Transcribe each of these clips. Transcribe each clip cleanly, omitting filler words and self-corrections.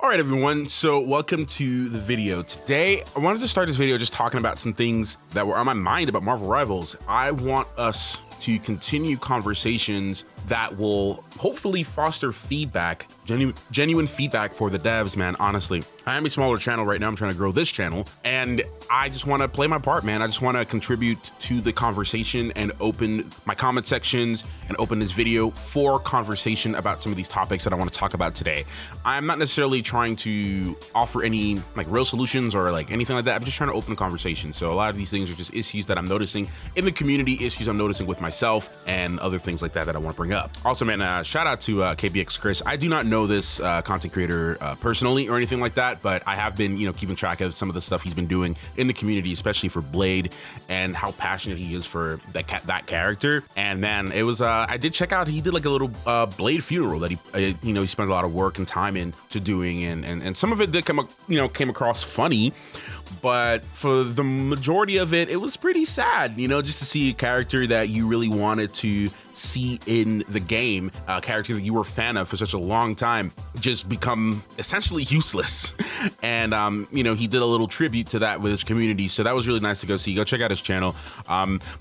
All right, everyone, so welcome to the video. Today, I wanted to start this video just talking about some things that were on my mind about Marvel Rivals. I want us to continue conversations that will hopefully foster feedback, genuine feedback for the devs, man. Honestly, I am a smaller channel right now. I'm trying to grow this channel, and I just want to play my part, man. I just want to contribute to the conversation and open my comment sections and open this video for conversation about some of these topics that I want to talk about today. I'm not necessarily trying to offer any like real solutions or like anything like that. I'm just trying to open a conversation. So a lot of these things are just issues that I'm noticing in the community, issues I'm noticing with myself, and other things like that I want to bring up. Also, man, shout out to KBX Chris. I do not know this content creator personally or anything like that, but I have been, keeping track of some of the stuff he's been doing in the community, especially for Blade, and how passionate he is for that character. And man, it was I did check out, he did like a little Blade funeral that he spent a lot of work and time into doing, and some of it did came across funny, but for the majority of it, it was pretty sad, just to see a character that you really wanted to see in the game, a character that you were a fan of for such a long time, just become essentially useless. And he did a little tribute to that with his community, so that was really nice to go see. Go check out his channel.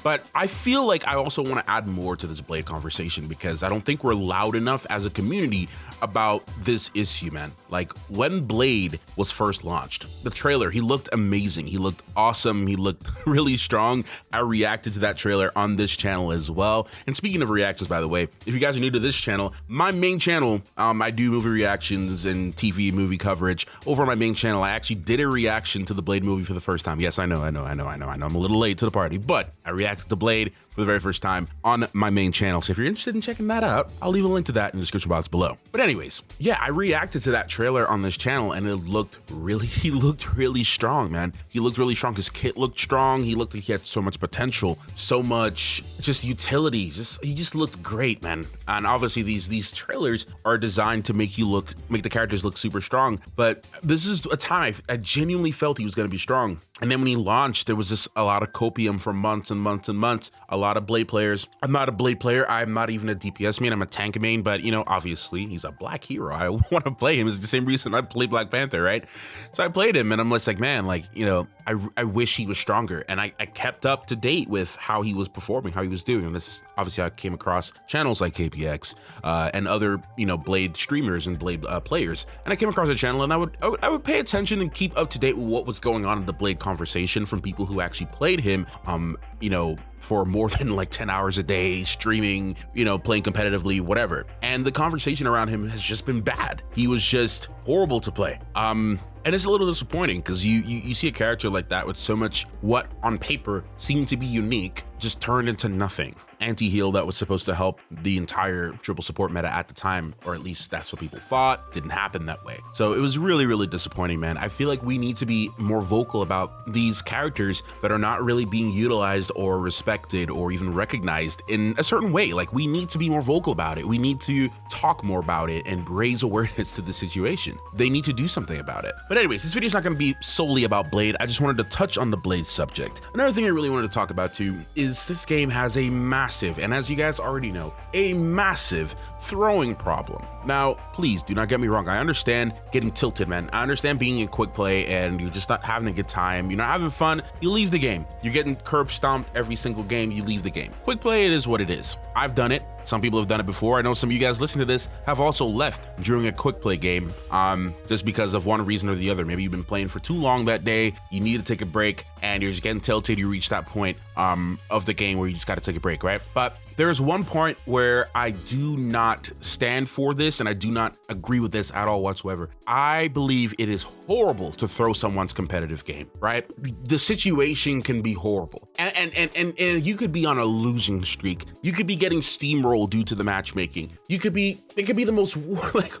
But I feel like I also want to add more to this Blade conversation, because I don't think we're loud enough as a community about this issue, man. Like, when Blade was first launched, the trailer, he looked amazing, he looked awesome, he looked really strong. I reacted to that trailer on this channel as well. And speaking of reactions, by the way, if you guys are new to this channel, my main channel, I do movie reactions and TV movie coverage. Over on my main channel, I actually did a reaction to the Blade movie for the first time. Yes, I know, I'm a little late to the party, but I reacted to Blade for the very first time on my main channel. So if you're interested in checking that out, I'll leave a link to that in the description box below. But anyways, yeah, I reacted to that trailer on this channel, and he looked really strong, man. He looked really strong. His kit looked strong. He looked like he had so much potential, so much just utility. He just looked great, man. And obviously these trailers are designed to make the characters look super strong. But this is a time I genuinely felt he was going to be strong. And then when he launched, there was just a lot of copium for months and months and months. A lot of Blade players. I'm not a Blade player. I'm not even a DPS main. I'm a tank main. But, obviously, he's a black hero. I want to play him. It's the same reason I played Black Panther, right? So I played him, and I'm just like, man, I wish he was stronger. And I kept up to date with how he was performing, how he was doing. And this is obviously how I came across channels like KPX and other, Blade streamers and Blade players. And I came across a channel, and I would pay attention and keep up to date with what was going on in the Blade conversation from people who actually played him, for more than like 10 hours a day, streaming, playing competitively, whatever. And the conversation around him has just been bad. He was just horrible to play. And it's a little disappointing, because you see a character like that with so much what on paper seemed to be unique just turned into nothing. Anti-heal that was supposed to help the entire triple support meta at the time, or at least that's what people thought. Didn't happen that way. So it was really disappointing, man. I feel like we need to be more vocal about these characters that are not really being utilized or respected or even recognized in a certain way. Like, we need to be more vocal about it. We need to talk more about it and raise awareness to the situation. They need to do something about it. But anyways, this video is not going to be solely about Blade. I just wanted to touch on the Blade subject. Another thing I really wanted to talk about too is this game has a massive, and as you guys already know, a massive throwing problem. Now, please do not get me wrong. I understand getting tilted, man. I understand being in quick play and you're just not having a good time. You're not having fun. You leave the game. You're getting curb stomped every single game. You leave the game. Quick play, it is what it is. I've done it. Some people have done it before. I know some of you guys listening to this have also left during a quick play game, just because of one reason or the other. Maybe you've been playing for too long that day. You need to take a break, and you're just getting tilted. You reach that point of the game where you just got to take a break, right? But there's one point where I do not stand for this, and I do not agree with this at all whatsoever. I believe it is horrible to throw someone's competitive game, right? The situation can be horrible, and you could be on a losing streak. You could be getting steamrolled due to the matchmaking. It could be the most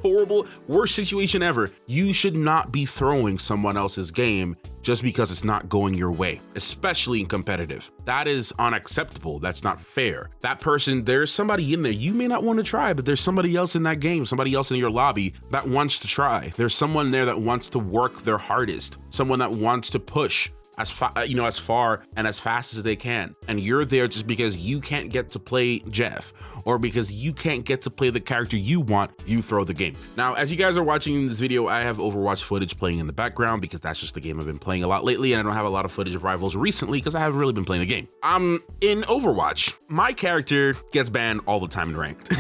horrible, worst situation ever. You should not be throwing someone else's game just because it's not going your way, especially in competitive. That is unacceptable. That's not fair. That person, there's somebody in there you may not want to try, but there's somebody else in that game, somebody else in your lobby that wants to try. There's someone there that wants to work their hardest, someone that wants to push. as far and as fast as they can, and you're there just because you can't get to play Jeff or because you can't get to play the character you want, you throw the game. Now, as you guys are watching this video, I have Overwatch footage playing in the background because that's just the game I've been playing a lot lately, and I don't have a lot of footage of Rivals recently because I haven't really been playing the game. In Overwatch, my character gets banned all the time in ranked.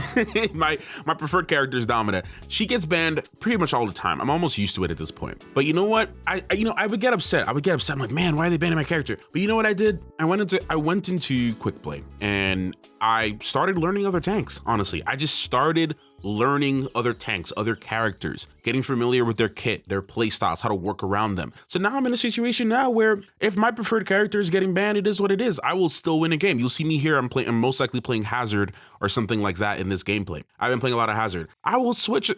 my preferred character is Domina. She gets banned pretty much all the time. I'm almost used to it at this point. But you know what? I would get upset. I'm like, man, why are they banning my character? But you know what I did? I went into quick play and I started learning other tanks. Honestly, I just started learning other tanks, other characters, getting familiar with their kit, their play styles, how to work around them. So now I'm in a situation now where if my preferred character is getting banned, it is what it is. I will still win a game. You'll see me here. I'm most likely playing Hazard or something like that in this gameplay. I've been playing a lot of Hazard. I will switch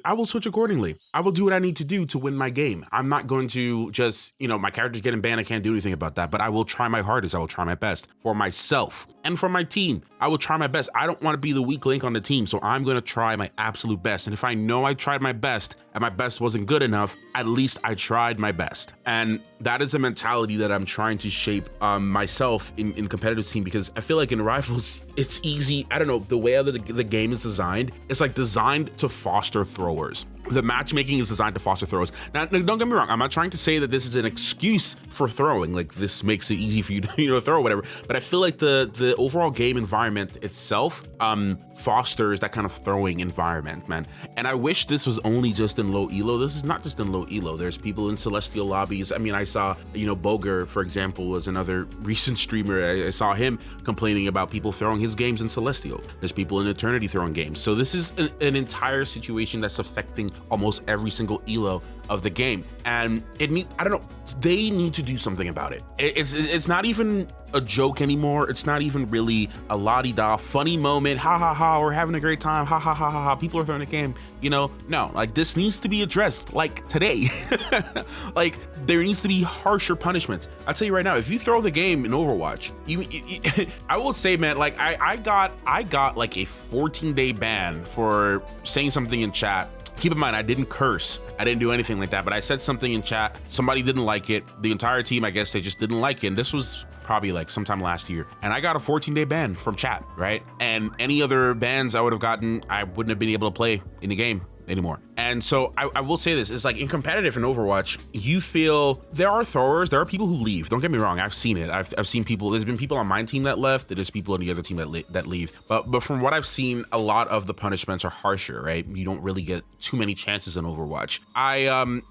accordingly. I will do what I need to do to win my game. I'm not going to just, my character's getting banned. I can't do anything about that, but I will try my hardest. I will try my best for myself and for my team. I will try my best. I don't want to be the weak link on the team, so I'm going to try my absolute best. And if I know I tried my best and my best wasn't good enough, at least I tried my best. And that is a mentality that I'm trying to shape myself in competitive team, because I feel like in Rivals, it's easy. I don't know, the way the game is designed, it's like designed to foster throwers. The matchmaking is designed to foster throwers. Now, don't get me wrong. I'm not trying to say that this is an excuse for throwing. Like, this makes it easy for you to throw or whatever. But I feel like the overall game environment itself fosters that kind of throwing environment, man. And I wish this was only just in low elo. This is not just in low elo. There's people in Celestial lobbies. I mean, I saw, Boger, for example, was another recent streamer. I saw him complaining about people throwing his games in Celestial. There's people in Eternity throwing games. So this is an entire situation that's affecting almost every single elo of the game, and I don't know, they need to do something about it. It's not even a joke anymore. It's not even really a la-di-da funny moment, ha ha ha, we're having a great time, ha ha ha ha ha, people are throwing the game, no, like, this needs to be addressed like today. Like, there needs to be harsher punishments. I'll tell you right now, if you throw the game in Overwatch, I will say, man, like, I got like a 14-day ban for saying something in chat. Keep in mind, I didn't curse. I didn't do anything like that, but I said something in chat. Somebody didn't like it. The entire team, I guess, they just didn't like it. And this was probably like sometime last year. And I got a 14-day ban from chat, right? And any other bans I would have gotten, I wouldn't have been able to play in the game anymore. And so I will say this, it's like in competitive in Overwatch, you feel there are throwers, there are people who leave. Don't get me wrong, I've seen it. I've seen people, there's been people on my team that left, there's people on the other team that leave. But from what I've seen, a lot of the punishments are harsher, right? You don't really get too many chances in Overwatch.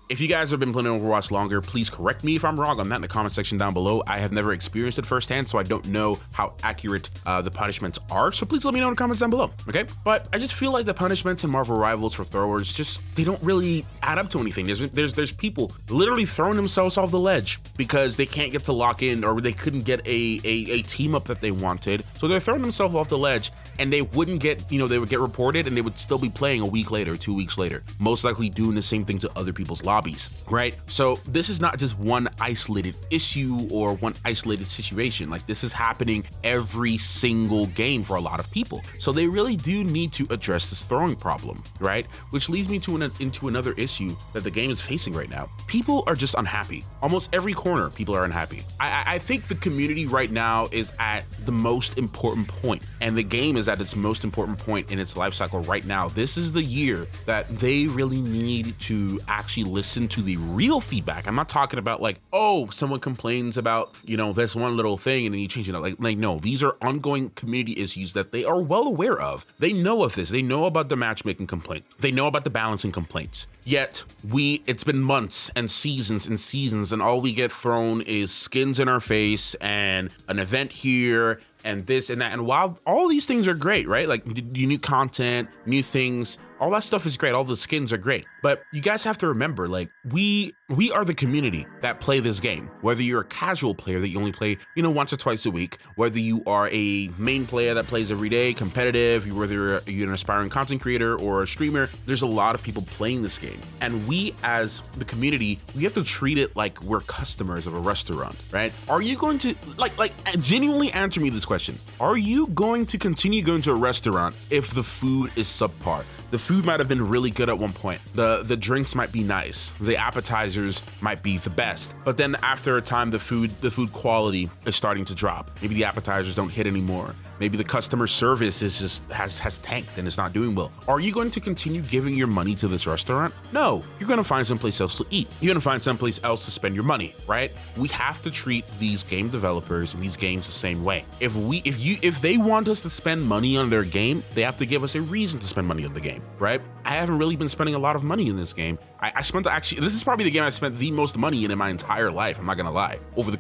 If you guys have been playing Overwatch longer, please correct me if I'm wrong on that in the comment section down below. I have never experienced it firsthand, so I don't know how accurate the punishments are. So please let me know in the comments down below, okay? But I just feel like the punishments in Marvel Rivals for throwers, they don't really add up to anything. There's people literally throwing themselves off the ledge because they can't get to lock in, or they couldn't get a team up that they wanted. So they're throwing themselves off the ledge, and they wouldn't get, they would get reported, and they would still be playing a week later, 2 weeks later, most likely doing the same thing to other people's lobbies, right? So this is not just one isolated issue or one isolated situation. Like, this is happening every single game for a lot of people. So they really do need to address this throwing problem, right? Which leads me into another issue that the game is facing right now. People are just unhappy. Almost every corner, people are unhappy. I think the community right now is at the most important point, and the game is at its most important point in its life cycle right now. This is the year that they really need to actually listen to the real feedback. I'm not talking about like, oh, someone complains about, this one little thing and then you change it up. Like, no, these are ongoing community issues that they are well aware of. They know of this. They know about the matchmaking complaint. They know about the balancing complaints. Yet it's been months and seasons, and all we get thrown is skins in our face and an event here and this and that. And while all these things are great, right? Like, new content, new things, all that stuff is great. All the skins are great. But you guys have to remember, like, we are the community that play this game. Whether you're a casual player that you only play, once or twice a week, whether you are a main player that plays every day, competitive, whether you're an aspiring content creator or a streamer, there's a lot of people playing this game. And we, as the community, we have to treat it like we're customers of a restaurant, right? Are you going to, like genuinely answer me this question. Are you going to continue going to a restaurant if the food is subpar? The food food might have been really good at one point. The drinks might be nice. The appetizers might be the best. But then after a time, the food quality is starting to drop. Maybe the appetizers don't hit anymore. Maybe the customer service is just has tanked and it's not doing well. Are you going to continue giving your money to this restaurant? No, you're going to find someplace else to eat. You're going to find someplace else to spend your money, right? We have to treat these game developers and these games the same way. If they want us to spend money on their game, they have to give us a reason to spend money on the game, right? I haven't really been spending a lot of money in this game. I spent this is probably the game I spent the most money in my entire life. I'm not gonna lie, over the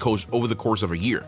course of a year.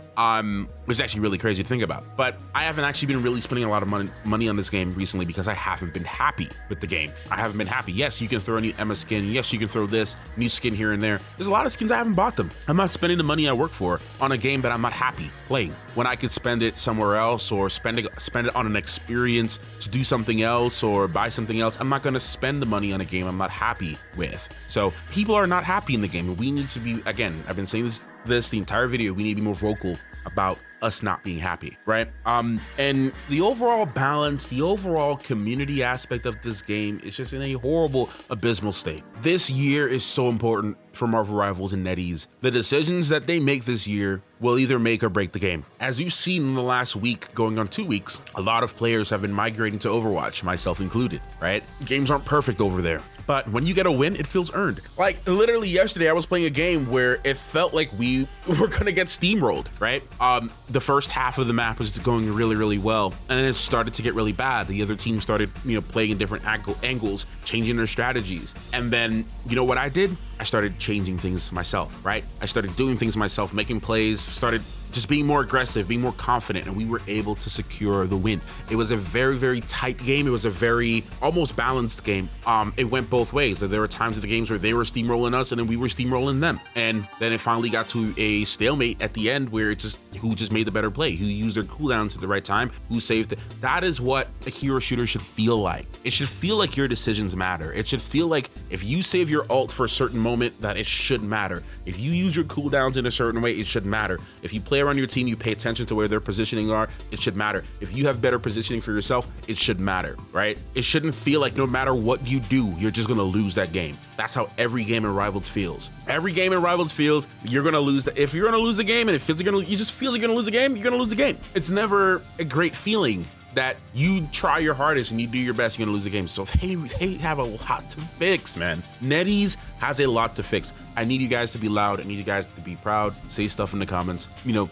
It's actually really crazy to think about. But I haven't actually been really spending a lot of money on this game recently because I haven't been happy with the game. I haven't been happy. Yes, you can throw a new Emma skin. Yes, you can throw this new skin here and there. There's a lot of skins I haven't bought them. I'm not spending the money I work for on a game that I'm not happy playing, when I could spend it somewhere else or spend it on an experience to do something else or buy something else. I'm not gonna spend the money on a game I'm not happy with. So people are not happy in the game, and we need to be, again, I've been saying this the entire video, we need to be more vocal about us not being happy, right? And the overall balance, the overall community aspect of this game is just in a horrible, abysmal state. This year is so important for Marvel Rivals and NetEase. The decisions that they make this year will either make or break the game. As you've seen in the last week, going on 2 weeks, a lot of players have been migrating to Overwatch, myself included, right? Games aren't perfect over there, but when you get a win, it feels earned. Like literally yesterday, I was playing a game where it felt like we were gonna get steamrolled, right? The first half of the map was going really, really well, and then it started to get really bad. The other team started, playing in different angles, changing their strategies. And then, you know what I did? I started changing things myself, right? I started doing things myself, making plays, started just being more aggressive, being more confident, and we were able to secure the win. It was a very, very tight game. It was a very almost balanced game. It went both ways. There were times in the games where they were steamrolling us and then we were steamrolling them. And then it finally got to a stalemate at the end where who just made the better play, who used their cooldowns at the right time, who saved it. That is what a hero shooter should feel like. It should feel like your decisions matter. It should feel like if you save your ult for a certain moment, that it should matter. If you use your cooldowns in a certain way, it should matter. If you play around your team, you pay attention to where their positioning are, it should matter. If you have better positioning for yourself, it should matter, right? It shouldn't feel like no matter what you do, you're just gonna lose that game. That's how every game in Rivals feels. Every game in Rivals feels you're gonna lose. If you're gonna lose a game and you just feel you're gonna lose a game, you're gonna lose a game. It's never a great feeling that you try your hardest and you do your best, you're gonna lose the game. So they have a lot to fix, man. NetEase has a lot to fix. I need you guys to be loud. I need you guys to be proud. Say stuff in the comments.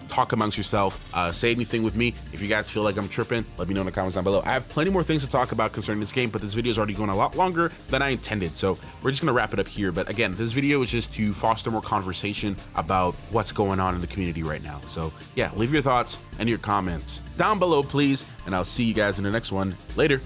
Talk amongst yourself. Say anything with me. If you guys feel like I'm tripping, let me know in the comments down below. I have plenty more things to talk about concerning this game, but this video is already going a lot longer than I intended. So we're just gonna wrap it up here. But again, this video is just to foster more conversation about what's going on in the community right now. So yeah, leave your thoughts and your comments down below, please. And I'll see you guys in the next one. Later.